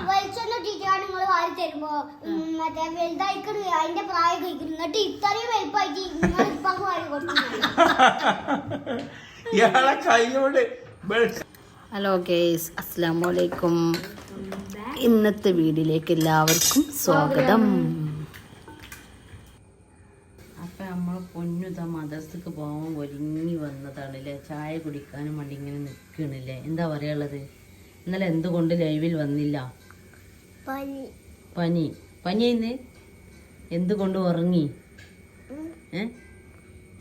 വെളിച്ചെണ്ണ ഇട്ടിട്ടാണ് നിങ്ങൾ വാരി തരുമ്പോ മറ്റേ വലുതായിക്കണ് അതിന്റെ പ്രായം കഴിക്കുന്നു എന്നിട്ട് ഇത്രയും വലുപ്പമായിട്ട് നിങ്ങൾ ഇപ്പൊക്കെ വാരി കൊടുക്കുന്നു. ഇയാളെ കൈയോട്. ഹലോ ഗേസ്, അസ്സലാമു അലൈക്കും. ഇന്നത്തെ വീഡിയോയിലേക്ക് എല്ലാവർക്കും സ്വാഗതം. അപ്പം നമ്മൾ പൊന്നുത മദ്രസക്ക് പോകാൻ ഒരുങ്ങി വന്നതാണല്ലേ, ചായ കുടിക്കാനും വേണ്ടി ഇങ്ങനെ നിൽക്കണില്ലേ. എന്താ പറയാനുള്ളത്? ഇന്നലെ എന്തുകൊണ്ട് ലൈവിൽ വന്നില്ല? പനി പനിയായിന്ന്. എന്തുകൊണ്ട് ഉറങ്ങി?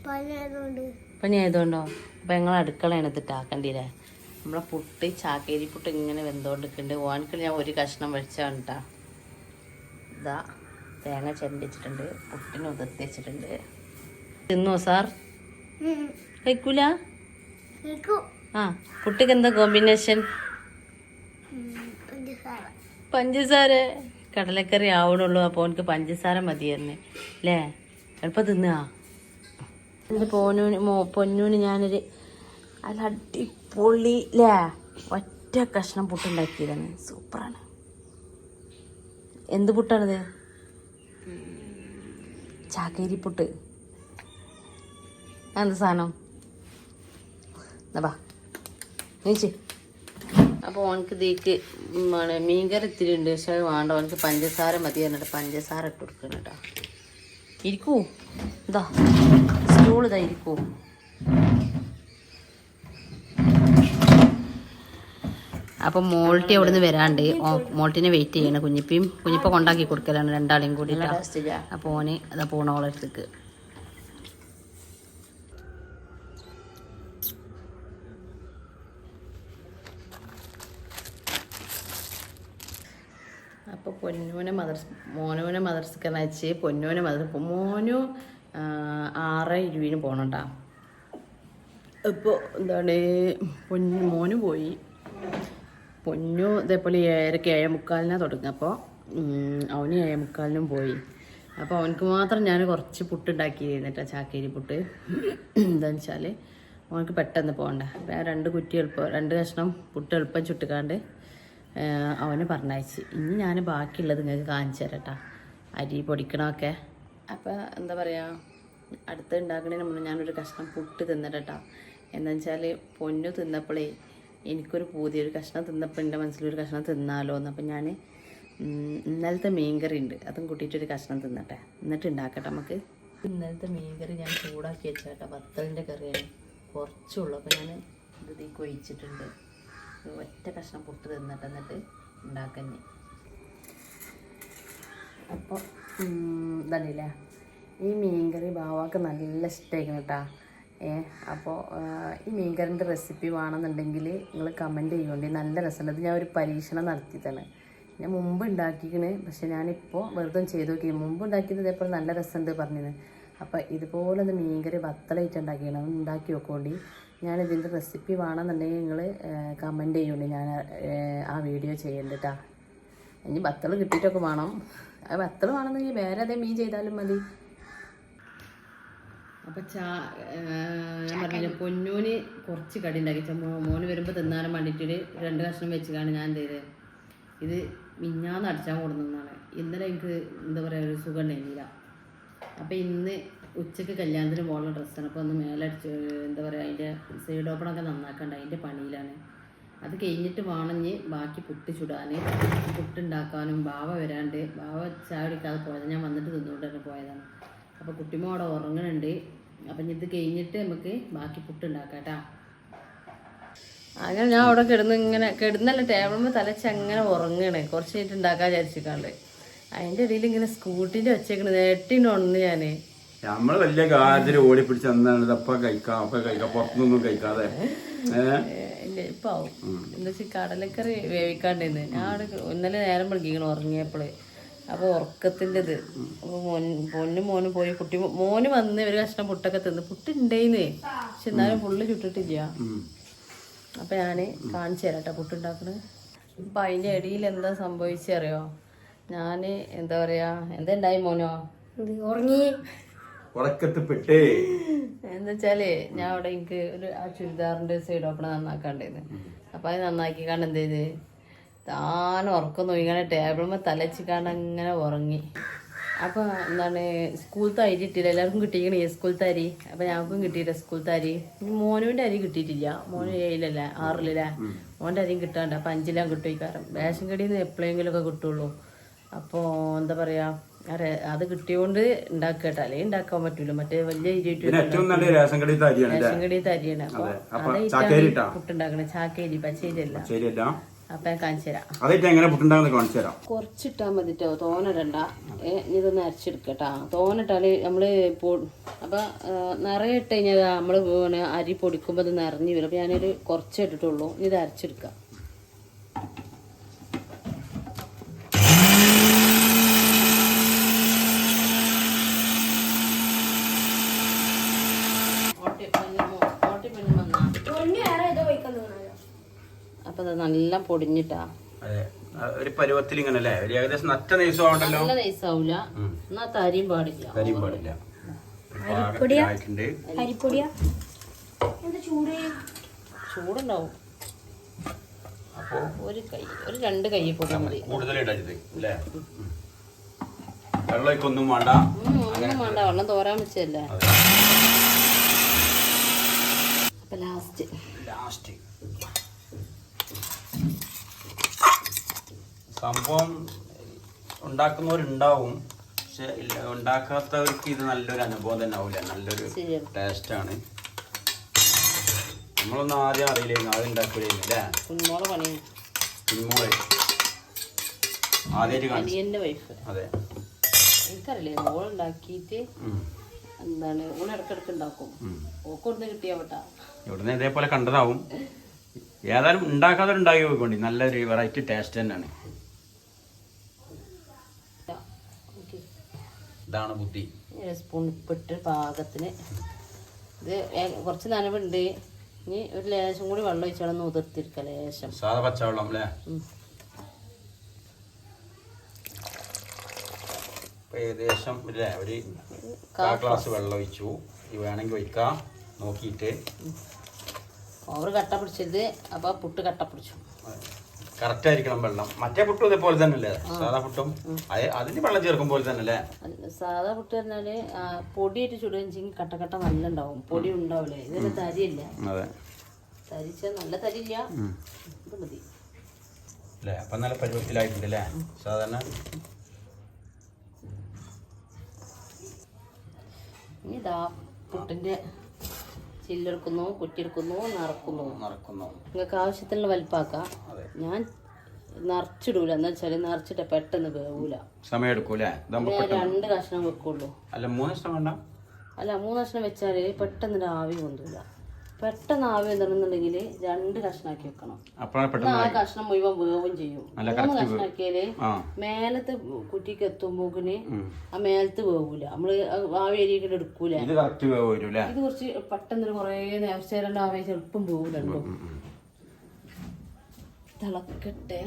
പനി ആയതുകൊണ്ടോ? അപ്പം ഞങ്ങൾ അടുക്കളയാണ് ഇതിട്ടാക്കണ്ടില്ലേ. നമ്മളെ പുട്ട്, ചാക്കേരി പുട്ട് ഇങ്ങനെ വെന്തോണ്ടിരിക്കുന്നുണ്ട്. ഓനക്ക് ഞാൻ ഒരു കഷ്ണം വെച്ചാണ് കേട്ടാ. ഇതാ തേങ്ങ ചെരണ്ടിച്ചിട്ടുണ്ട്, പുട്ടിന് ഉതിർത്തി വെച്ചിട്ടുണ്ട്. തിന്നോ സാർ? കഴിക്കൂല? ആ, പുട്ടിക്ക് എന്താ കോമ്പിനേഷൻ? പഞ്ചസാര. കടലക്കറി ആവണുള്ളൂ, അപ്പോൾ എനിക്ക് പഞ്ചസാര മതിയായിരുന്നു അല്ലേ. എളുപ്പം തിന്നുക. എൻ്റെ പൊന്നൂന് ഞാനൊരു നല്ല അടിപൊളി അല്ലേ ഒറ്റ കഷ്ണം പുട്ടുണ്ടാക്കിയതാണ്. സൂപ്പറാണ്. എന്ത് പുട്ടാണിത്? ചാക്കേരി പുട്ട്. എന്ത് സാധനം? എന്നാ നീച്ച്. അപ്പോൾ ഓനക്ക് ഇതിക്ക് മീൻകറി ഇത്തിരി ഉണ്ട്, പക്ഷെ അത് വേണ്ട, ഓനക്ക് പഞ്ചസാര മതി എന്നിട്ട് പഞ്ചസാര ഇട്ട് കൊടുക്കണം കേട്ടോ. ഇരിക്കൂ, ഇതാ സ്റ്റൂൾ ഇതാ, ഇരിക്കൂ. അപ്പം മോൾട്ടി അവിടെ നിന്ന് വരാണ്ട് മോൾട്ടിനെ വെയിറ്റ് ചെയ്യണം. കുഞ്ഞിപ്പ കൊണ്ടാക്കി കൊടുക്കലാണ് രണ്ടാളെയും കൂടി. അപ്പോൾ ഓന് അതാ പോണ ഓളടുത്തേക്ക്. അപ്പോൾ മോനുവിനെ മദർസക്ക് അയച്ച് മോനു 6:20 പോകണം കേട്ടോ. ഇപ്പോൾ എന്താണ് മോന് പോയി. പൊന്നു ഇതേപോലെ 7:45 തുടങ്ങുക. അപ്പോൾ അവന് 7:45 പോയി. അപ്പോൾ അവനക്ക് മാത്രം ഞാൻ കുറച്ച് പുട്ടുണ്ടാക്കിയിരുന്നു കേട്ടോ, ചാക്കേരി പുട്ട്. എന്താണെന്ന് വെച്ചാൽ അവനക്ക് പെട്ടെന്ന് പോകണ്ട. അപ്പോൾ ഞാൻ 2 കഷ്ണം പുട്ട് എളുപ്പം ചുട്ടുകാണ്ട് അവന് പറഞ്ഞയച്ച്. ഇനി ഞാൻ ബാക്കിയുള്ളത് നിങ്ങൾക്ക് കാണിച്ചു തരാം കേട്ടോ, അരി പൊടിക്കണമൊക്കെ. അപ്പോൾ എന്താ പറയുക, അടുത്ത് ഉണ്ടാക്കണതിന് മുന്നേ ഞാനൊരു കഷ്ണം പുട്ട് തിന്നിട്ട് കേട്ടോ. എന്താണെന്ന് വെച്ചാൽ പൊന്നു തിന്നപ്പോഴേ എനിക്കൊരു ഒരു കഷ്ണം തിന്നപ്പോൾ എൻ്റെ മനസ്സിലൊരു കഷ്ണം തിന്നാലോ എന്ന്. അപ്പം ഞാൻ ഇന്നലത്തെ മീൻകറി ഉണ്ട്, അതും കൂട്ടിയിട്ടൊരു കഷ്ണം തിന്നട്ടെ, എന്നിട്ട് ഉണ്ടാക്കട്ടെ നമുക്ക്. ഇന്നലത്തെ മീൻകറി ഞാൻ ചൂടാക്കി വെച്ചേട്ടാ, വത്തലിൻ്റെ കറിയാണ്, കുറച്ചുള്ളൂ. അപ്പോൾ ഞാൻ ഇത് കൊഴിച്ചിട്ടുണ്ട്. ഒറ്റ കഷ്ണം പുട്ട് തിന്നട്ടെ, എന്നിട്ട് ഉണ്ടാക്കന്നെ. അപ്പോൾ ഇതല്ലേ, ഈ മീൻകറി ബാവാക്ക് നല്ല ഇഷ്ടമായിരിക്കണം കേട്ടോ. അപ്പോൾ ഈ മീൻകറിൻ്റെ റെസിപ്പി വേണമെന്നുണ്ടെങ്കിൽ നിങ്ങൾ കമൻറ്റ് ചെയ്യുന്നുണ്ട്. നല്ല രസമുണ്ട്. ഇത് ഞാൻ ഒരു പരീക്ഷണം നടത്തിയതാണ്. ഞാൻ മുമ്പ് ഉണ്ടാക്കിക്കണ്, പക്ഷെ ഞാനിപ്പോൾ വെറുതെ ചെയ്ത് നോക്കി. മുമ്പ് ഉണ്ടാക്കിയത് ഇതേപോലെ നല്ല രസമുണ്ട് പറഞ്ഞത്. അപ്പോൾ ഇതുപോലെ ഒന്ന് മീൻകറി വത്തലായിട്ട് ഉണ്ടാക്കിക്കണം, ഉണ്ടാക്കി നോക്കോണ്ടി. ഞാനിതിൻ്റെ റെസിപ്പി വേണമെന്നുണ്ടെങ്കിൽ നിങ്ങൾ കമൻറ്റ് ചെയ്യുന്നുണ്ട്, ഞാൻ ആ വീഡിയോ ചെയ്യേണ്ട കേട്ടോ. ഇനി വത്തൽ കിട്ടിയിട്ടൊക്കെ വേണം. ആ വത്തൽ വേണമെന്നുണ്ടെങ്കിൽ വേറെ അതേ മീൻ ചെയ്താലും മതി. അപ്പം ഞാൻ പറഞ്ഞില്ല, പൊന്നൂന് കുറച്ച് കടി ഉണ്ടാക്കി. മോന് വരുമ്പോൾ തിന്നാനും വേണ്ടിയിട്ടൊരു 2 കഷ്ണം വെച്ച് കാണും ഞാൻ ചെയ്തത്. ഇത് മിഞ്ഞാന്ന് അടിച്ചാൽ കൊടുക്കുന്നതാണ്. ഇന്നലെ എനിക്ക് എന്താ പറയുക, ഒരു സുഖം ഉണ്ടായിരുന്നില്ല. അപ്പം ഇന്ന് ഉച്ചയ്ക്ക് കല്യാണത്തിന് പോകുന്ന ഡ്രസ്സാണ്. അപ്പോൾ ഒന്ന് മേലടിച്ച് എന്താ പറയുക, അതിൻ്റെ സൈഡ് ഓപ്പണൊക്കെ നന്നാക്കണ്ട, അതിൻ്റെ പണിയിലാണ്. അത് കഴിഞ്ഞിട്ട് വേണമെങ്കിൽ ബാക്കി പുട്ട് ചുടാൻ, പുട്ടുണ്ടാക്കാനും. ബാവ വരാണ്ട്, ബാവ ചായ കുടിക്കാതെ പോയത്, ഞാൻ വന്നിട്ട് തിന്നുകൊണ്ട് തന്നെ പോയതാണ്. അപ്പോൾ കുട്ടിമ്മ അവിടെ ഉറങ്ങുന്നുണ്ട്. അപ്പം ഇത് കഴിഞ്ഞിട്ട് നമുക്ക് ബാക്കി പുട്ടുണ്ടാക്കാം കേട്ടോ. അങ്ങനെ ഞാൻ അവിടെ കിടന്നല്ല ടേബിളിൽ തലച്ച് അങ്ങനെ ഉറങ്ങണേ. കുറച്ച് കഴിഞ്ഞിട്ട് ഉണ്ടാക്കാൻ വിചാരിച്ചിട്ടുണ്ട്. അതിൻ്റെ ഇടയിൽ ഇങ്ങനെ സ്കൂട്ടിൻ്റെ വെച്ചേക്കണത് നേട്ടിനൊന്ന് ഞാൻ നമ്മള് വലിയ കാര്യത്തിൽ ഓടി പിടിച്ച് എന്താണ് അപ്പൊ കഴിക്കാം പുറത്തുനിന്നും കഴിക്കാതെ ഇപ്പാവും. എന്താ വെച്ചാൽ കടലക്കറി വേവിക്കാണ്ടിരുന്ന് ഞാൻ അവിടെ ഇന്നലെ നേരം വിളിക്കണം ഉറങ്ങിയപ്പോൾ. അപ്പോൾ ഉറക്കത്തിൻ്റെത്. അപ്പോൾ മോനും പോയി, മോന് വന്ന് ഒരു കഷ്ണം പുട്ടൊക്കെ തിന്ന്. പുട്ടുണ്ടായിന്നേ, പക്ഷെ എന്നാലും ഫുള്ള് ചുട്ടിട്ടില്ല. അപ്പം ഞാൻ കാണിച്ചു തരാം കേട്ടോ പുട്ടുണ്ടാക്കണത്. അപ്പം അതിൻ്റെ ഇടയിൽ എന്താ സംഭവിച്ചറിയോ, ഞാൻ എന്താ പറയുക, എന്താ ഉണ്ടായി മോനോ? ഉറങ്ങി. എന്താ വെച്ചാല് ഞാൻ അവിടെ എനിക്ക് ആ ചുരിദാറിൻ്റെ സൈഡ് ഓപ്പൺ നന്നാക്കാണ്ടായിരുന്നു. അപ്പം അത് നന്നാക്കി കാണാൻ എന്ത് ചെയ്ത് താൻ ഉറക്കുന്നു ഇങ്ങനെ ടേബിളുമ്പോൾ തലച്ചിക്കാണ്ട് അങ്ങനെ ഉറങ്ങി. അപ്പോൾ എന്താണ് സ്കൂളത്തെ അരി കിട്ടിയില്ല, എല്ലാവർക്കും കിട്ടിയിരിക്കണേ സ്കൂളത്തെ അരി. അപ്പോൾ ഞങ്ങൾക്കും കിട്ടിയില്ല സ്കൂളത്തെ അരി. മോനുവിൻ്റെ അരി കിട്ടിയിട്ടില്ല, മോന് 7 6 മോൻ്റെ അരിയും കിട്ടാണ്ട്. അപ്പോൾ 5 കിട്ടും ഈ കാരണം റേഷൻ കടയിൽ നിന്ന് എപ്പോഴെങ്കിലുമൊക്കെ കിട്ടുള്ളൂ. അപ്പോൾ എന്താ പറയുക, അത് കിട്ടിയോണ്ട് ഉണ്ടാക്കട്ടെ, അല്ലെങ്കിൽ ഉണ്ടാക്കാൻ പറ്റൂല. മറ്റേ വലിയ റേഷൻ കടയിലത്തെ അരിയാണ്. അപ്പോൾ പുട്ടുണ്ടാക്കണേ ചാക്കേരി പച്ചേരിയല്ല. അപ്പൊ ഞാൻ കാണിച്ചു തരാം. കുറച്ചിട്ടാ മതിട്ടോ, തോനിടണ്ട. ഇതൊന്ന് അരച്ചെടുക്കട്ടാ. തോനിട്ടാല് നമ്മള് അപ്പൊ നിറയെ ഇട്ട് കഴിഞ്ഞാൽ നമ്മള് അരി പൊടിക്കുമ്പോ ഇത് നിറഞ്ഞു വരും. അപ്പൊ ഞാനൊരു കുറച്ച് ഇട്ടിട്ടുള്ളൂ. ഇത് അരച്ചെടുക്കാം. അപ്പൊ അത് നല്ല പൊടിഞ്ഞിട്ടാ ഒരു പരുവത്തിൽ ഇങ്ങനെ അല്ലേ, ഏകദേശം നല്ല നൈസാവൂല, എന്നാ തരിയും പാടില്ല. ചൂടുണ്ടാവും. അപ്പൊ ഒരു 2 കൈ പൊടി മതി. ഒന്നും വേണ്ട, വെള്ളം തോരാൻ വെച്ചല്ലേ. അപ്പൊ ലാസ്റ്റ് സംഭവം ഉണ്ടാക്കുന്നവരുണ്ടാവും, പക്ഷെ ഉണ്ടാക്കാത്തവർക്ക് ഇത് നല്ലൊരു അനുഭവം തന്നെ ആവില്ല. നല്ലൊരു ടേസ്റ്റാണ്. നമ്മളൊന്നും ആദ്യം അറിയില്ലായിരുന്നു, ആദ്യം ഉണ്ടാക്കില്ലായിരുന്നു അല്ലേ? കുഞ്ഞോളെ ആദ്യമായിട്ട് അതെ എനിക്കറിയില്ലേ, മോളുണ്ടാക്കിയിട്ട് എന്താണ് ഇടക്കിടക്ക് ഉണ്ടാക്കും. ഓക്കൊടുന്ന് കിട്ടിയാ പെട്ടാ ഇവിടുന്ന് ഇതേപോലെ കണ്ടതാവും. ഏതായാലും ഉണ്ടാക്കാതെ ഉണ്ടാക്കി പോയിക്കോണ്ടി, നല്ലൊരു വെറൈറ്റി ടേസ്റ്റ് തന്നെയാണ്. ഇതാണ് ബുദ്ധി. സ്പൂൺ ഉപ്പിട്ട് പാകത്തിന്. ഇത് കുറച്ച് നനവുണ്ട്. ഇനി ഒരു ലേശം കൂടി വെള്ളം ഒഴിച്ചാൽ ഉതിർത്തിരിക്കാം. ലേശം സാധാ പച്ചവെള്ളം അല്ലേ? ഏകദേശം ഒരു 1/4 ഗ്ലാസ് വെള്ളം ഒഴിച്ചു. വേണമെങ്കിൽ ഒഴിക്കാം നോക്കിയിട്ട്. ഓവർ കട്ട പിടിച്ചത്. അപ്പൊ പുട്ട് കട്ട പിടിച്ചു. കറക്റ്റ് ആയിരിക്കണം വെള്ളം. മറ്റേ പുട്ടും ഇതേപോലെ തന്നെ അല്ലേ? സാധാ പുട്ടും അതിന് വെള്ളം ചേർക്കുമ്പോൾ തന്നെ അല്ലേ? സാധാ പുട്ട് പറഞ്ഞാല് പൊടിയായിട്ട് ചുടുകെങ്കിൽ കട്ട നല്ല ഉണ്ടാവും. പൊടി ഉണ്ടാവില്ലേ? ഇതിന് തരിയില്ല. തരിച്ച നല്ല തരില്ല. ഇത് മതി അല്ലേ? അപ്പൊ നല്ല പരുവത്തിലായിട്ടുണ്ട് അല്ലേ? സാധാരണ ഇതാ പുട്ടിന്റെ ചില്ലെടുക്കുന്നു, കുറ്റിയെടുക്കുന്നു, നറക്കുന്നു. നിങ്ങൾക്ക് ആവശ്യത്തിനുള്ള വലിപ്പാക്കാം. ഞാൻ നിറച്ചിടൂല, എന്താ വെച്ചാല് നിറച്ചിട്ട് പെട്ടെന്ന് വേവൂല, സമയം എടുക്കൂല. 2 കഷ്ണം വെക്കുള്ളൂ. അല്ല 3 കഷ്ണം വേണ്ട. അല്ല 3 കഷ്ണം വെച്ചാല് പെട്ടെന്ന് ആവി കൊണ്ടൂല. പെട്ടെന്ന് ആവി എന്തെന്നുണ്ടെങ്കിൽ 2 കഷ്ണാക്കി വെക്കണം. ആ കഷ്ണം മുഴുവൻ വേവും ചെയ്യും. 3 കഷ്ണാക്കിയാല് മേലത്തെ കുറ്റിക്ക് എത്തുമ്പോക്കിന് ആ മേലത്ത് വേവൂല. നമ്മള് ആവി അരിയൊക്കെ എടുക്കൂല. ഇത് കുറച്ച് പെട്ടെന്ന് കുറേ നേരം ആവി ചെറുപ്പം വേവൂലുണ്ടോ. തിളക്കട്ടെ.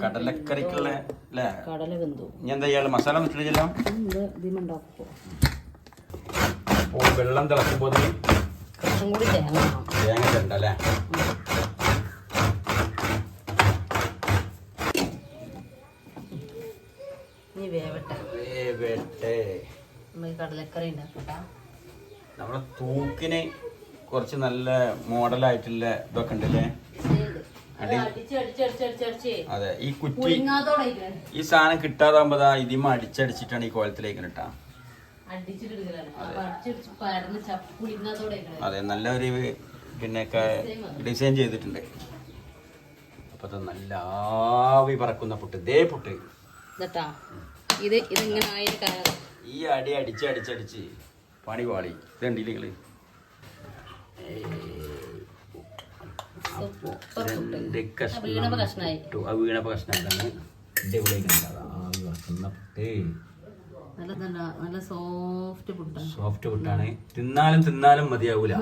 കടലക്കറിക്കുള്ള കടല വെന്തു. എന്താ ഇയാള് മസാല ഇതിമുണ്ടാക്കോ. വെള്ളം തിളക്കുമ്പോൾ കുറച്ചും കൂടി തേങ്ങ ഉണ്ടല്ലേ? ഇനി വേവട്ടെ. നമുക്ക് കടലക്കറി ഉണ്ടാക്കട്ടാ. നമ്മളെ തൂക്കിന് കുറച്ച് നല്ല മോഡലായിട്ടുള്ള ഇതൊക്കെ ഉണ്ടല്ലേ? അതെ. ഈ കുറ്റി ഈ സാധനം കിട്ടാതാകുമ്പോ ഇതിമ അടിച്ചടിച്ചിട്ടാണ് ഈ കോലത്തിലേക്ക് ഇട്ടാ. അതെ, നല്ലൊരു പിന്നെ ഡിസൈൻ ചെയ്തിട്ടുണ്ട്. അപ്പൊ നല്ല ആവി പറക്കുന്ന പുട്ട്. ഇതേ പുട്ട് ഈ അടി അടിച്ചടിച്ചടിച്ച് പണി പാളി. ഇതുണ്ടീ വീണപ്പോ കഷ്ണായി തന്നെ ആവി പറക്കുന്ന പുട്ട്. നല്ല സോഫ്റ്റ് പുട്ടാണ്. തിന്നാലും മതിയാവൂല.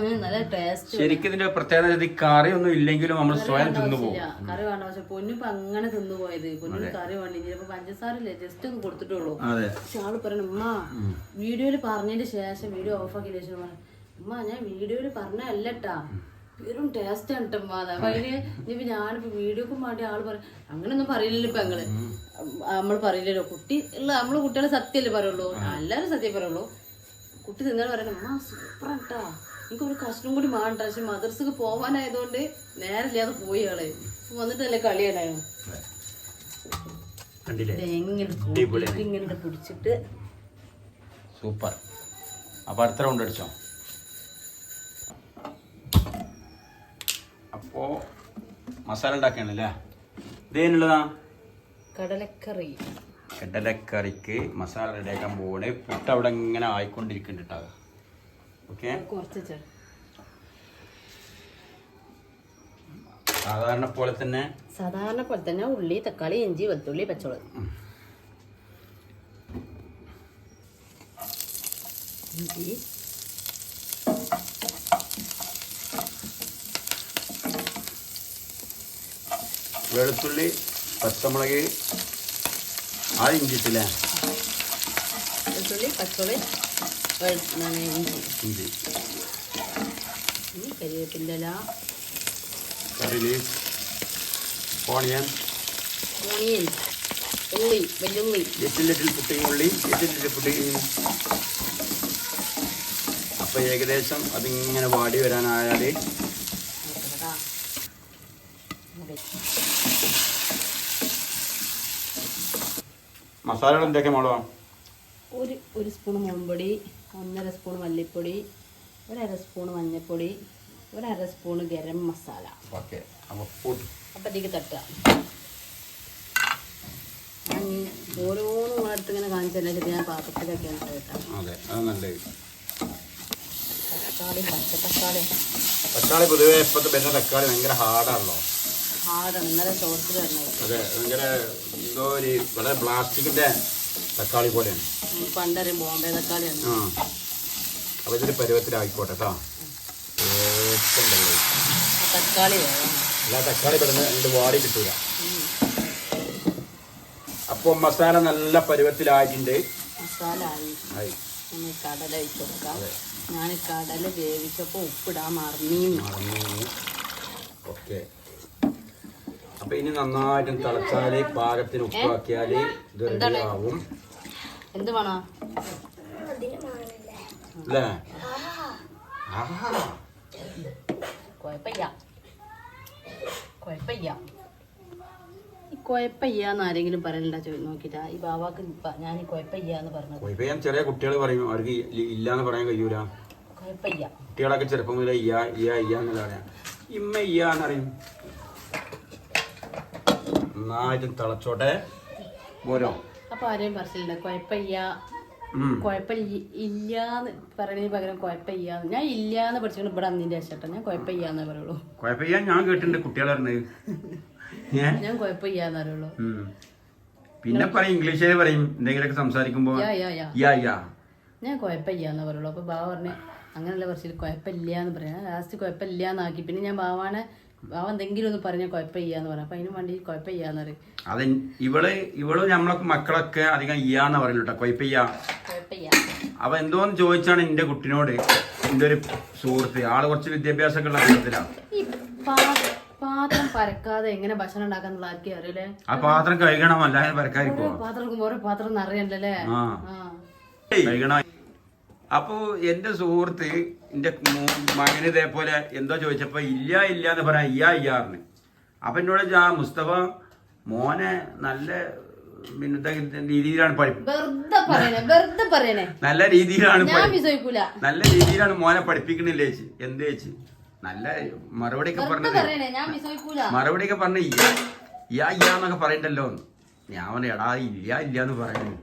ശരിക്കും ഇതിന്റെ പ്രത്യേകത കറി ഒന്നും ഇല്ലെങ്കിലും നമ്മൾ സ്വയം തിന്നുപോകും. കറി വേണ്ട. പക്ഷെ പൊന്നിപ്പോ അങ്ങനെ തിന്നുപോയത്. പൊന്നിന് കറി വേണ്ടി ചിലപ്പോ പഞ്ചസാരല്ലേ ജസ്റ്റ് ഒന്ന് കൊടുത്തിട്ടുള്ളൂ. പക്ഷെ ആള് പറയണം, ഉമ്മ വീഡിയോയില് പറഞ്ഞതിന് ശേഷം വീഡിയോ ഓഫ് ആക്കിയതിന് ശേഷം ഉമ്മ ഞാൻ വീഡിയോയില് പറഞ്ഞല്ലട്ടാ, വെറും ടേസ്റ്റ് ആണ് കേട്ടോ അപ്പൊ അതിന് ഇനിയിപ്പോ ഞാനിപ്പോ വീഡിയോക്ക് വേണ്ടി ആള് പറയും അങ്ങനെയൊന്നും പറയില്ലല്ലോ ഇപ്പൊ ഞങ്ങള് നമ്മള് പറയില്ലല്ലോ കുട്ടി ഉള്ള നമ്മള് കുട്ടികളെ സത്യമല്ലേ പറയുള്ളൂ എല്ലാവരും സത്യം പറയുള്ളൂ കുട്ടി തിന്നാൻ പറയണം അമ്മ സൂപ്പറാട്ടാ എനിക്ക് ഒരു കഷ്ണം കൂടി വേണ്ട പക്ഷെ മദർസക്ക് പോവാനായതുകൊണ്ട് നേരമില്ലാതെ പോയി ആള് വന്നിട്ടല്ലേ കളിയാണോ ഇങ്ങനെ പിടിച്ചിട്ട് സൂപ്പർ. അപ്പൊ അടുത്ത റൗണ്ട് അടിച്ചോ. അപ്പോ മസാല ഉണ്ടാക്കണല്ലേ. ഇതേനുള്ളതാ കടലക്കറി. കടലക്കറിക്ക് മസാല റെഡിയാക്കാൻ പോകണേ. പുട്ട് അവിടെ ഇങ്ങനെ ആയിക്കൊണ്ടിരിക്കുന്നുണ്ട്. ഓക്കെ, സാധാരണ പോലെ തന്നെ ഉള്ളി, തക്കാളി, ഇഞ്ചി, വെളുത്തുള്ളി, പച്ചമുളക്. ഇഞ്ചി, വെളുത്തുള്ളി, പച്ചമുളക്, ആ ഇഞ്ചിട്ടില്ലേ? വെളുത്തുള്ളി, പച്ചമുളക്, ഇഞ്ചി, കരിവേപ്പിൻ്റെ ഇല, കറി ലീഫ്, ഓണിയൻ, ഉള്ളി, വെല്ലുള്ളി, ലിറ്റിൽ പുട്ടിങ് ഉള്ളി, ലിറ്റിൽ പുട്ടിങ്. അപ്പൊ ഏകദേശം അതിങ്ങനെ വാടി വരാനായാല് മസാലകൾ എന്തൊക്കെ മോളോ? ഒരു സ്പൂൺ മുളകുപൊടി, 1.5 സ്പൂൺ മല്ലിപ്പൊടി, 1.5 സ്പൂൺ മഞ്ഞൾപ്പൊടി, 1.5 സ്പൂൺ ഗരം മസാല. ഓക്കെ, അപ്പത്തേക്ക് തട്ടുക. ഞാൻ ഓരോന്നും നിങ്ങളടുത്ത് ഇങ്ങനെ കാണിച്ചല്ലേ ഞാൻ പാത്രത്തിലൊക്കെയാണ് കേട്ടോ. അതെ, അത് നല്ലത്. തക്കാളി, തക്കാളി പൊതുവെ ഇപ്പോഴത്തെ വരുന്ന തക്കാളി ഭയങ്കര ഹാർഡാണല്ലോ. ഹാർഡാണ്. ഇന്നലെ ഷോർട്സിൽ വരുന്നത്. അതെ, ഭയങ്കര എന്തോ ഒരു വളരെ പ്ലാസ്റ്റിക്കിന്റെ തക്കാളി പോലെയാണ്. പണ്ടറിയും ബോംബെ തക്കാളിയാണ്. ആ, അപ്പൊ ഇതൊരു പരുവത്തിലായിക്കോട്ടെ കേട്ടോ. തക്കാളി എല്ലാ തക്കാളി പെടുന്ന അതിന്റെ വാടി കിട്ടൂല. അപ്പൊ മസാല നല്ല പരുവത്തിലായിട്ടുണ്ട്. മസാല ആയി. നമ്മൾ കടല ഒഴിച്ച് കൊടുക്കാം. ഞാൻ കടല വേവിച്ചപ്പോൾ ഉപ്പിടാൻ മറന്നു. ഓക്കെ, അപ്പൊ ഇനി നന്നായിട്ട് തിളച്ചാല് പാകത്തിന് ഉപ്പാക്കിയാല് ഇത് റെഡിയാവും. എന്ത് വേണോ അല്ലേ? കുഴപ്പയ്യാന്ന് ആരെങ്കിലും പറയണ്ട നോക്കിട്ടാ. ഈ ബാവാക്ക് ഞാൻ കുഴപ്പയ്യാന്ന് പറഞ്ഞത്. കുഴപ്പയ്യാൻ ചെറിയ കുട്ടികൾ പറയും, അവർക്ക് ഇല്ലാന്ന് പറയാൻ കഴിയൂല. കുഴപ്പയ്യ കുട്ടികളൊക്കെ ചെറുപ്പം മുതലേ ഇയ്യാന്നല്ല പറയാം. ഇമ്മ ഇയ്യാന്നറിയും. നന്നായിട്ട് തിളച്ചോട്ടെ പോരോ. അപ്പൊ ആരെയും പറച്ചില്ല കുഴപ്പയ്യ, കുഴപ്പമില്ലാന്ന് പറയണതിന് പകരം കുഴപ്പയ്യാന്ന്. ഞാൻ ഇല്ലാന്ന് പഠിച്ചിട്ട് ഇവിടെ അന്നിന്റെ ശേഷം ഞാൻ കുഴപ്പയ്യാന്നേ പറയുള്ളൂ. കുഴപ്പയ്യാൻ ഞാൻ കേട്ടിട്ടുണ്ട് കുട്ടികളെ ഞാൻ കുഴപ്പയ്യാന്ന് പറയുള്ളൂ. പിന്നെ പറയും ഇംഗ്ലീഷിൽ പറയും എന്തെങ്കിലുമൊക്കെ സംസാരിക്കുമ്പോ ഞാൻ കുഴപ്പയ്യാന്ന് പറയുള്ളൂ. അപ്പൊ ബാവ പറഞ്ഞ അങ്ങനെയുള്ള കുറച്ച് കുഴപ്പമില്ലാന്ന് പറയാം. ലാസ്റ്റ് കുഴപ്പമില്ലാന്നാക്കി. പിന്നെ ഞാൻ ബാവ എന്തെങ്കിലും ഒന്ന് പറഞ്ഞാൽ കുഴപ്പമില്ലാന്ന് പറയാം. അപ്പൊ അതിന് വേണ്ടി കുഴപ്പമില്ലാന്ന് പറയും. അതെ, ഇവളും നമ്മളൊക്കെ മക്കളൊക്കെ അധികം ഇയ്യാന്ന് പറയല്ലോ കേട്ടോ, കുഴപ്പയ്യ. അപ്പൊ എന്തോന്ന് ചോദിച്ചാണ് എന്റെ കുട്ടിനോട് എന്റെ ഒരു സുഹൃത്ത്, ആള് കുറച്ച് വിദ്യാഭ്യാസമൊക്കെ ഉള്ള കൂട്ടത്തിലാണ്. പാത്രം പരക്കാതെ എങ്ങനെ ഭക്ഷണം ഉണ്ടാക്കാന്നുള്ള ആർക്കും അറിയില്ലേ? ആ പാത്രം കഴുകണം, അല്ലാതെ പരക്കാതിരിക്കോ? ഓരോ പാത്രം നിറയണ്ടല്ലേ കഴുകണം. അപ്പൊ എന്റെ സുഹൃത്ത് എന്റെ മകന് ഇതേപോലെ എന്തോ ചോദിച്ചപ്പോ ഇല്ല എന്ന് പറയാൻ ഇയ്യാറിന്. അപ്പൊ എന്നോട് മുസ്തഫ മോനെ നല്ല രീതിയിലാണ് നല്ല രീതിയിലാണ് മോനെ പഠിപ്പിക്കണില്ലേ ചേച്ചി? എന്ത് ചേച്ചി നല്ല മറുപടിയൊക്കെ പറഞ്ഞ ഇയ്യാന്നൊക്കെ പറയണ്ടല്ലോ. ഞാൻ പറഞ്ഞു എടാ ഇല്ലാന്ന് പറയുന്നു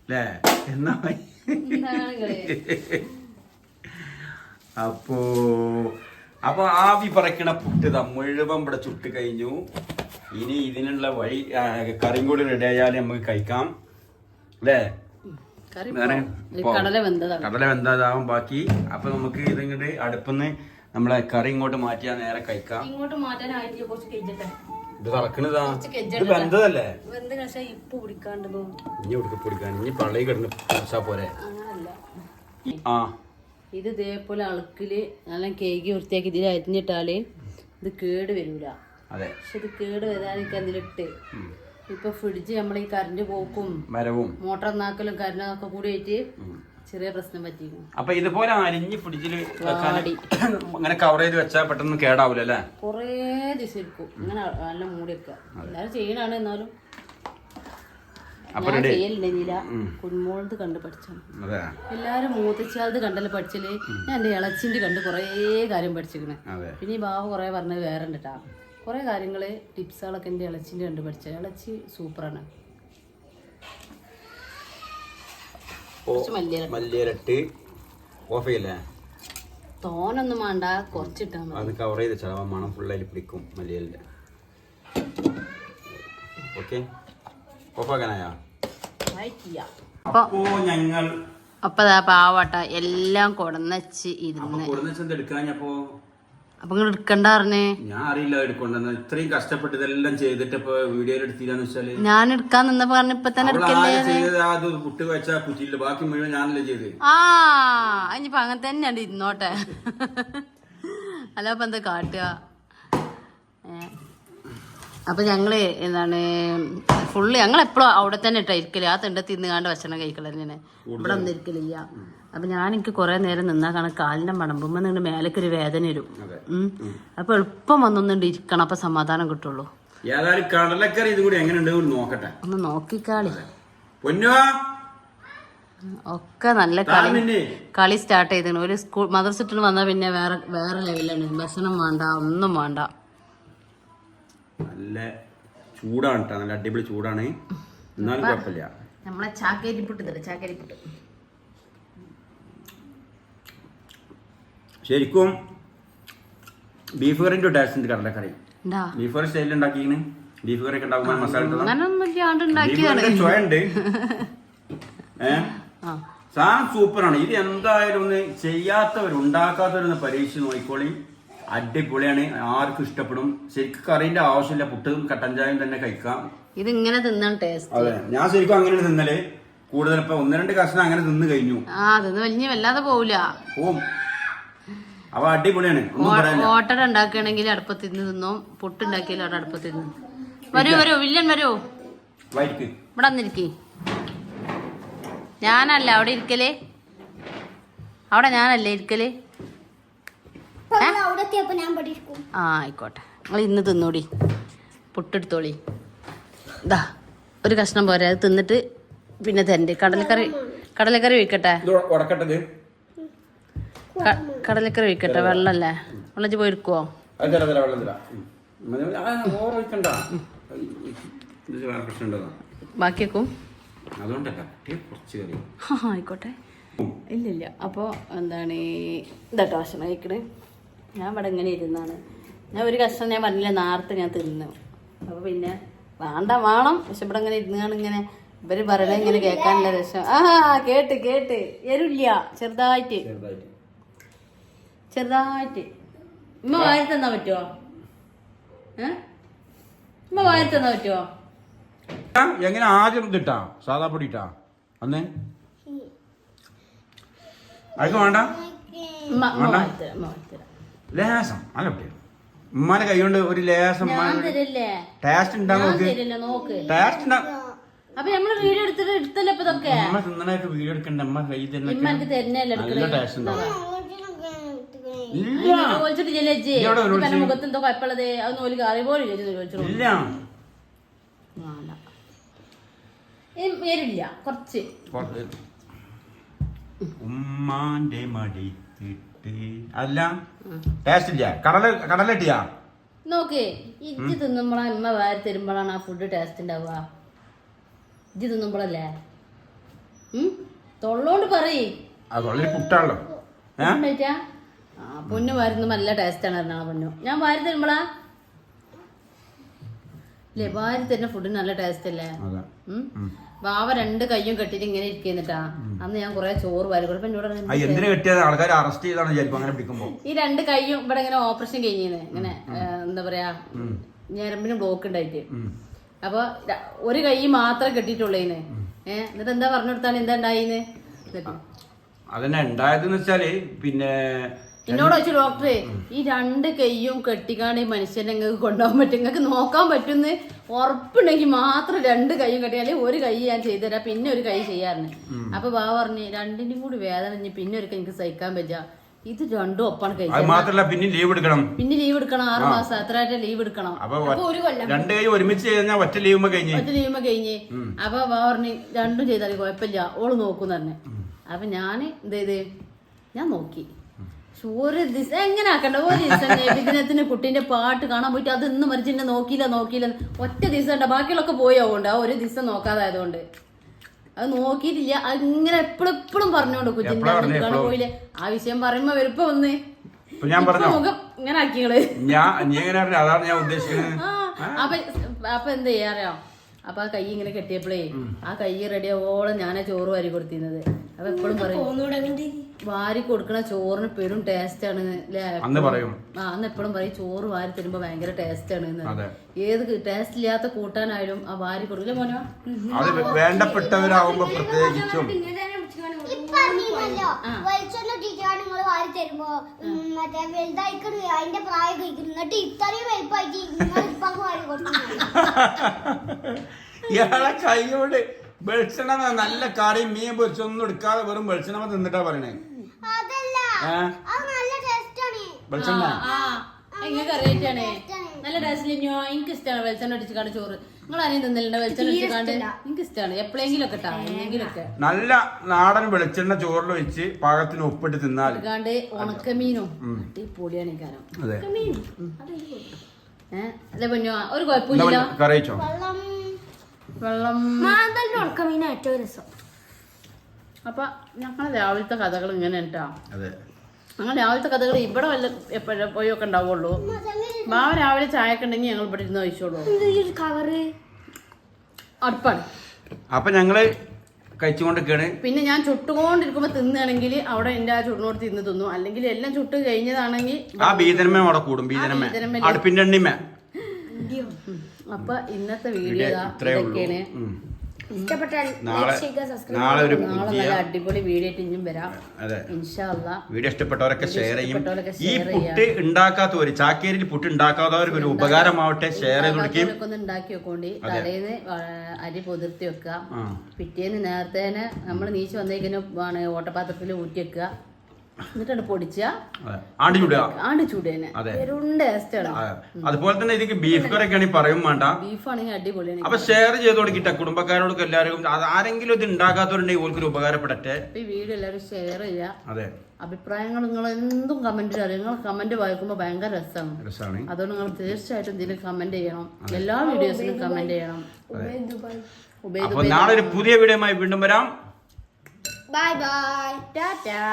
അല്ലേ എന്നാ. അപ്പൊ ആവി പറക്കണ പുട്ട് മുഴുവൻ ഇവിടെ ചുട്ട് കഴിഞ്ഞു. ഇനി ഇതിനുള്ള വഴി കറിയും കൂടി റെഡി ആയാലും നമുക്ക് കഴിക്കാം അല്ലേ? കടല വെന്തതാവും ബാക്കി. അപ്പൊ നമുക്ക് ഇതിങ്ങോട്ട് അടുപ്പിന്ന് നമ്മളെ കറി ഇങ്ങോട്ട് മാറ്റിയാ നേരെ കഴിക്കാം. ഇത് തിളക്കണതാ, ഇത് വെന്തതല്ലേ? ഇനി ഉടുക്ക് പൊടിക്കാൻ ഇനി പള്ളി കിടന്ന് പൊടിച്ചാ പോരെ. ഇത് ഇതേപോലെ അളുക്കില് നല്ല കേക്ക് വൃത്തിയാക്കി ഇതിൽ അരിഞ്ഞിട്ടാല് ഇത് കേട് വരൂല. പക്ഷെ ഇത് കേട് വരാനൊക്കെ അതിലിട്ട് ഇപ്പൊ ഫ്രിഡ്ജ് നമ്മളെ ഈ കറണ്ട് പോക്കും മരവും മോട്ടർ നാക്കലും കറണ്ടൊക്കെ കൂടി ആയിട്ട് ചെറിയ പ്രശ്നം പറ്റിയിരുന്നു. അപ്പൊ ഇതുപോലെ അരിഞ്ഞ് ഫ്രിഡ്ജിൽ അങ്ങനെ കവർ ചെയ്ത് വെച്ചാൽ പെട്ടെന്ന് കേടാവൂല അല്ലേ? കൊറേ ദിവസം എടുക്കും ഇങ്ങനെ നല്ല മൂടി വെക്കുക. എല്ലാരും ചെയ്യണാണ്. എന്നാലും ഞാൻ ചെയ്യലുണ്ടെന്നില്ല. കുഞ്ഞുമോളത് കണ്ട് പഠിച്ചാണ്. എല്ലാരും മൂത്തച്ചാളത് കണ്ടല്ലോ പഠിച്ചല്. ഞാൻ എന്റെ ഇളച്ചിന്റെ കണ്ട് കൊറേ കാര്യം പഠിച്ചിരിക്കണേ. പിന്നെ ഈ ബാബു കൊറേ പറഞ്ഞത് വേറെ ഉണ്ട് കേട്ടാ. കൊറേ കാര്യങ്ങള് ടിപ്സുകളൊക്കെ എന്റെ ഇളച്ചിന്റെ കണ്ട് പഠിച്ച. ഇളച്ചി സൂപ്പറാണ്. മല്ലിയിലിട്ട് ഓഫ് ചെയ്യല്ലേ? തോനൊന്നും വേണ്ട, കുറച്ചിട്ടാ മതി. അത് കവർ ചെയ്ത് ചിലവ മണം ഫുള്ളായി പിടിക്കും മല്ലിയിലിന്റെ. ഓക്കെ, ഓഫാക്കാനായാ? അപ്പൊ ഞങ്ങൾ പാവട്ട എല്ലാം കൊടന്നച്ച് ഇരുന്ന് എടുക്കാഞ്ഞപ്പോ അപ്പൊ നിങ്ങൾ എടുക്കണ്ടേ? ഞാൻ അറിയില്ല എടുക്കൊണ്ടെന്ന്. ഇത്രയും കഷ്ടപ്പെട്ട് ഇതെല്ലാം ചെയ്തിട്ട് ഇപ്പൊ വീഡിയോ എടുത്തില്ലാന്ന് വെച്ചാല് ഞാൻ എടുക്കാൻ നിന്നപ്പോ പറഞ്ഞു ഇപ്പൊ തന്നെ അത് കുട്ടി വെച്ചാ കുറ്റിയില്ല, ബാക്കി മുഴുവൻ ഞാനല്ലേ ചെയ്ത്. ഇനിയിപ്പൊ അങ്ങനെ തന്നെയാണ് ഇരുന്നോട്ടെ. അല്ലപ്പോ എന്താ കാട്ടുക? അപ്പൊ ഞങ്ങള് എന്താണ് ഫുള്ള് ഞങ്ങൾ എപ്പോഴും അവിടെ തന്നെ ഇട്ടാ ഇരിക്കല്. ആ തിണ്ട തിന്നുകാണ്ട് ഭക്ഷണം കഴിക്കല തന്നെയാണ്. ഇവിടെ ഒന്നും ഇരിക്കലില്ല. അപ്പൊ ഞാൻ എനിക്ക് കുറെ നേരം നിന്നാ കാണാൻ കാലിന്റെ മടമ്പുമ്പോ നിങ്ങൾ മേലേക്ക് ഒരു വേദന വരും. അപ്പൊ എളുപ്പം വന്നൊന്നുണ്ട് ഇരിക്കണം. അപ്പൊ സമാധാനം കിട്ടുള്ളൂ. കടലക്കറി ഇത് കൂടി എങ്ങനെയുണ്ട് നോക്കട്ടെ, ഒന്ന് നോക്കിക്കാളി. ഒക്കെ നല്ല കളി സ്റ്റാർട്ട് ചെയ്തിരുന്നു. ഒരു സ്കൂൾ മദ്രസ വന്നാൽ പിന്നെ വേറെ ലെവലാണ്. ഭക്ഷണം വേണ്ട, ഒന്നും വേണ്ട. നല്ല ചൂടാണ് കേട്ടോ, നല്ല അടിപൊളി ചൂടാണ്. എന്നാലും കുഴപ്പമില്ല. നമ്മളെ ചാക്കരിപ്പുട്ട് ചാക്കരിപ്പുട്ട് ശരിക്കും ബീഫ് കറിന്റെ ടേസ്റ്റ് ഉണ്ട്. കടലക്കറി ബീഫ് കറി സ്റ്റൈലിൽ ഉണ്ടാക്കിയാണ്. ബീഫ് കറി ഒക്കെ ഉണ്ടാക്കുമ്പോൾ മസാല ചോയുണ്ട്. സാധനം സൂപ്പറാണ്. ഇത് എന്തായാലും ഒന്ന് ചെയ്യാത്തവർ ഉണ്ടാക്കാത്തവരൊന്ന് പരീക്ഷിച്ച് നോക്കിക്കോളി. അടിപൊളിയാണ്, ആർക്കും ഇഷ്ടപ്പെടും. ശരിക്കും കറിന്റെ ആവശ്യമില്ല, പുട്ടും കട്ടൻ ചായയും തന്നെ കഴിക്കാം. ഇത് ഇങ്ങനെ തിന്നാൻ ടേസ്റ്റ്. അതെ, ഞാൻ ശരിക്കും അങ്ങനെയാണ് തിന്നല്. കൂടുതൽ ഇപ്പൊ 1-2 കഷ്ണം അങ്ങനെ തിന്ന് കഴിഞ്ഞു. വലിയ വല്ലാതെ പോവില്ല, പോവും. അപ്പൊ അടിപൊളിയാണ്. ഓട്ടട ഉണ്ടാക്കുകയാണെങ്കിൽ അടുപ്പത്തിന്ന് തിന്നും, പുട്ടുണ്ടാക്കിയാലും അവിടെ അടുപ്പത്തിന്ന്. വരൂ വില്ലൻ വരൂ, ഇവിടെ വന്നിരിക്കേ. ഞാനല്ല അവിടെ ഇരിക്കല്, അവിടെ ഞാനല്ലേ ഇരിക്കല്. ആയിക്കോട്ടെ, നിങ്ങൾ ഇന്ന് തിന്നോടി, പുട്ടെടുത്തോളി. ഇതാ ഒരു കഷ്ണം പോരെ, അത് തിന്നിട്ട് പിന്നെ തരണ്ട്. കടലക്കറി ഒഴിക്കട്ടെ, കടലക്കറി ഒഴിക്കട്ടെ. വെള്ളല്ലേ, വെള്ളം പോയിരിക്കുവോ? ബാക്കിയേക്കും ആയിക്കോട്ടെ. ഇല്ലില്ല. അപ്പോൾ എന്താണ് ഇതാട്ടോ ഭക്ഷണം കഴിക്കണേ. ഞാൻ ഇവിടെ ഇങ്ങനെ ഇരുന്നാണ്. ഞാൻ ഒരു കഷ്ണം ഞാൻ പറഞ്ഞില്ല നേരത്തെ ഞാൻ തിന്നു. അപ്പോൾ പിന്നെ വേണം, പക്ഷെ ഇവിടെ ഇങ്ങനെ ഇരുന്നാണ്. ഇങ്ങനെ ഇവര് പറയണേ ഇങ്ങനെ കേൾക്കാനുള്ള രസം. കേട്ട് എരില്ല, ചെറുതായിട്ട്. ഉമ്മ വാരി തന്നാ പറ്റുമോ? ഉമ്മ വാരി തന്നാ പറ്റുമോ? എങ്ങനെ ആദ്യം ഇതിട്ടാ സാധാ പൊടി ഇട്ടാ അന്നേ അതൊക്കെ വേണ്ട. ലേസം അല്ല കുട്ടി, ഉമ്മാന്റെ കൈ കൊണ്ട് ഒരു ലേസം ടേസ്റ്റ് ഉണ്ടാകും. ടേസ്റ്റ് അപ്പൊ നമ്മള് വീഡിയോ എടുത്തല്ലേ ഇപ്പൊ ഇതൊക്കെ. അമ്മ തിന്നണൊക്കെ വീഡിയോ എടുക്കണ്ട. അമ്മ കൈ തന്നെ നല്ല ടേസ്റ്റ് ഉണ്ടാവും. മുഖത്തെന്തോ കുഴപ്പമുള്ളത് അത് നോലി കറി പോലും ഇല്ല. വരില്ല കുറച്ച്. ഉമ്മാന്റെ മടി അല്ല ടേസ്റ്റ് ഇല്ല. കടലട്ടിയാ നോക്ക്, ഇജ്ജ് തിന്നുമ്പോഴാ അമ്മ വാരി തരുമ്പോഴാണ് ആ ഫുഡ് ടേസ്റ്റ് ഉണ്ടാവുക. ഇജ്ജ് തിന്നുമ്പോഴല്ലേ തൊള്ളോണ്ട് പറയ്. പുട്ടാണല്ലോ പൊന്നു വാരുന്ന നല്ല ടേസ്റ്റാണ് പറഞ്ഞാ പൊന്നു. ഞാൻ വാരി തരുമ്പോളാ അല്ലേ, വാരി തരുന്ന ഫുഡിന് നല്ല ടേസ്റ്റ് അല്ലേ. വാവ 2 കയ്യും കെട്ടിട്ട് ഇങ്ങനെ ഇരിക്കുന്നിട്ടാ. അന്ന് ഞാൻ കുറെ ചോറ് വാരി കൊടുക്കും. എന്നോട് ഈ 2 കയ്യും ഇവിടെ ഇങ്ങനെ ഓപ്പറേഷൻ കഴിഞ്ഞിരുന്നേ, ഇങ്ങനെ എന്താ പറയാ ഞരമ്പിന് ബ്ലോക്ക് ഉണ്ടായിട്ട്. അപ്പൊ ഒരു കൈ മാത്രം കെട്ടിട്ടുള്ളേന്ന്. എന്നിട്ട് എന്താ പറഞ്ഞു കൊടുത്താണ് എന്താ ഉണ്ടായിന്ന്. അതന്നെ ഉണ്ടായതെന്ന് വെച്ചാല് പിന്നെ എന്നോട് വെച്ചു ഡോക്ടറെ ഈ 2 കൈയും കെട്ടിക്കാണ്ട് ഈ മനുഷ്യനെ നിങ്ങൾക്ക് കൊണ്ടുപോകാൻ പറ്റും, നിങ്ങൾക്ക് നോക്കാൻ പറ്റുന്ന ഉറപ്പുണ്ടെങ്കിൽ മാത്രം 2 കൈയും കെട്ടിയാൽ ഒരു കൈ ഞാൻ ചെയ്തുതരാം, പിന്നെ ഒരു കൈ ചെയ്യാറുണ്ട്. അപ്പൊ ബാബ പറഞ്ഞ് 2ന്റെയും കൂടി വേദന പിന്നെ ഒരു എനിക്ക് സഹിക്കാൻ പറ്റാ, ഇത് 2ഉം ഒപ്പാണ് കഴിച്ചത്. മാത്രല്ല പിന്നെ ലീവ് എടുക്കണം, 6 മാസം എത്രയായിട്ട് ലീവ് എടുക്കണം. അപ്പൊ 2 കൈ ഒരുമിച്ച് കഴിഞ്ഞാൽ ഒറ്റ ലീവുമ്പോ കഴിഞ്ഞ് അപ്പൊ ബാബ പറഞ്ഞ് 2ഉം ചെയ്താൽ കുഴപ്പമില്ല, ഓള് നോക്കും തന്നെ. അപ്പൊ ഞാൻ എന്ത് ചെയ്ത് ഞാൻ നോക്കി. ഒരു ദിവസം എങ്ങനെ ആക്കണ്ട, ഒരു ദിവസം നബിദിനത്തിന് കുട്ടീന്റെ പാട്ട് കാണാൻ പോയിട്ട് അത് ഇന്ന് മരിച്ചിട്ട് നോക്കിയില്ല ഒറ്റ ദിവസം ഉണ്ട, ബാക്കിയുള്ളൊക്കെ പോയാവുകൊണ്ട് ആ ഒരു ദിവസം നോക്കാതായതുകൊണ്ട് അത് നോക്കിയിട്ടില്ല. അങ്ങനെ എപ്പോഴും പറഞ്ഞോണ്ട് കുഞ്ഞിന്റെ പോയില്ലേ ആ വിഷയം പറയുമ്പോ വരുമ്പോ വന്ന് മുഖം ഇങ്ങനെ ആക്കിങ്ങള്. അതാണ് ഞാൻ ഉദ്ദേശിക്കുന്നത്. അപ്പൊ എന്ത് ചെയ്യാറിയോ, അപ്പൊ ആ കൈ ഇങ്ങനെ കെട്ടിയപ്പോഴേ ആ കൈ റെഡി ആവോളം ഞാനാ ചോറ് വാരി കൊടുത്തിരുന്നത്. അപ്പൊ എപ്പോഴും പറയും വാരി കൊടുക്കണ ചോറിന് പെരും ടേസ്റ്റ് ആണ് അന്ന് എപ്പോഴും പറയും ചോറ് വാരി തരുമ്പോ ഭയങ്കര ടേസ്റ്റ് ആണ്. ഏത് ടേസ്റ്റ് ഇല്ലാത്ത കൂട്ടാനായാലും ആ വാരി കൊടുക്കില്ല മോനോ, വേണ്ടപ്പെട്ടവരാകുമ്പോ പ്രത്യേകിച്ചും അതിന്റെ പ്രായം കഴിക്കുന്നിട്ട് ഇത്രയും വലുപ്പമായിട്ട് ഇയാളെ കൈയോട് വെളിച്ചെണ്ണ നല്ല കറിയും മീൻ പൊരിച്ചൊന്നും എടുക്കാതെ വെറും വെളിച്ചെണ്ണ തിന്നിട്ടാ പറയണേ. വെളിച്ചെണ്ണ നിങ്ങൾക്ക് അറിയിട്ടാണ് നല്ല ടേസ്റ്റ്. എനിക്ക് ഇഷ്ടമാണ് വെളിച്ചെണ്ണ അടിച്ചിക്കാണ്ട് ചോറ്. നിങ്ങൾ ആരെയും തിന്നില്ല വെളിച്ചെണ്ണ അടിച്ചിക്കാണ്ട്? എനിക്ക് ഇഷ്ടമാണ് എപ്പോഴെങ്കിലും ഒക്കെ എന്തെങ്കിലുമൊക്കെ നല്ല നാടൻ വെളിച്ചെണ്ണ ചോറിൽ വെച്ച് പാകത്തിന് ഉപ്പിട്ട് തിന്നാൽ ഉണക്കമീനും പൊടിയാണ് ഈ കാലം. അല്ലെ പൊന്നോ, ഒരു കുഴപ്പമില്ല. കറിയിച്ചോ വെള്ളം ഉണക്കമീന ഏറ്റവും രസം. അപ്പൊ ഞങ്ങൾ രാവിലത്തെ കഥകൾ ഇങ്ങനെ കേട്ടോ. ഞങ്ങൾ രാവിലത്തെ കഥകൾ ഇവിടെ വല്ല എപ്പോഴൊക്കെ ഉണ്ടാവുള്ളൂ. ബാവ രാവിലെ ചായക്കെ ഉണ്ടെങ്കിൽ ഞങ്ങൾ ഇവിടെ ഇരുന്ന് കഴിച്ചോളൂ. അടുപ്പാണ്. അപ്പൊ ഞങ്ങള് കഴിച്ചുകൊണ്ടിരിക്കുകയാണ്. പിന്നെ ഞാൻ ചുട്ടുകൊണ്ടിരിക്കുമ്പോ തിന്നാണെങ്കിൽ അവിടെ എന്റെ ആ ചുടിനോട് തിന്നു. അല്ലെങ്കിൽ എല്ലാം ചുട്ട് കഴിഞ്ഞതാണെങ്കിൽ ആ ബീതനമേ അവിടെ കൂടും. അടുപ്പിന്റെ എണ്ണിമേ. അപ്പൊ ഇന്നത്തെ വീഡിയോ ഇതൊക്കെയാണ്. നാളെ ഒരു അടിപൊളി വീഡിയോ ഇനിയും വരാം ഇൻഷാ അല്ലാഹ്. വീഡിയോ ഇഷ്ടപ്പെട്ടവരൊക്കെ ഷെയർ ചെയ്യും. ഈ പുട്ട് ഉണ്ടാക്കാത്തവര്, ചാക്കേരിയിൽ പുട്ട് ഉണ്ടാക്കാത്തവർക്ക് ഒരു ഉപകാരമാവട്ടെ, ഷെയർ ചെയ്ത് കൊടുക്കും. ഒന്ന് ഉണ്ടാക്കി വെക്കോണ്ടി. തലേന്ന് അരി പൊതിർത്തി വെക്കുക. പിറ്റേന്ന് നേരത്തെ നമ്മൾ നീച്ച് വന്നേക്കുന്ന ഓട്ടപാത്രത്തിൽ ഊറ്റി വെക്കുക. എന്നിട്ടാണ് പൊടിച്ച ആണ്ട് ചൂടേനെ ടേസ്റ്റ് ആണ്. അതുപോലെ തന്നെ ഇതിക്ക് ബീഫ് കറിയൊക്കെ പറയും വേണ്ട, ബീഫാണെങ്കിൽ അടിപൊളിയാണ്. അപ്പൊ ഷെയർ ചെയ്ത് കൊടുക്കട്ടെ കുടുംബക്കാരോടൊക്കെ എല്ലാവർക്കും. ആരെങ്കിലും ഇത് ഉണ്ടാക്കാത്തവരുണ്ടെങ്കിൽ ഓൾക്കൊരു ഉപകാരപ്പെടട്ടെ. ഈ വീഡിയോ എല്ലാവരും ഷെയർ ചെയ്യാം. അതെ, അഭിപ്രായങ്ങൾ നിങ്ങൾ എന്തും കമന്റ് അറിയാം. നിങ്ങൾ കമന്റ് വായിക്കുമ്പോൾ ഭയങ്കര രസമാണ്. അതുകൊണ്ട് നിങ്ങൾ തീർച്ചയായിട്ടും ഇതിൽ കമന്റ് ചെയ്യണം. എല്ലാ വീഡിയോസിലും കമന്റ് ചെയ്യണം. നാളെ ഒരു പുതിയ വീഡിയോയുമായി വീണ്ടും വരാം. Bye bye, Tata.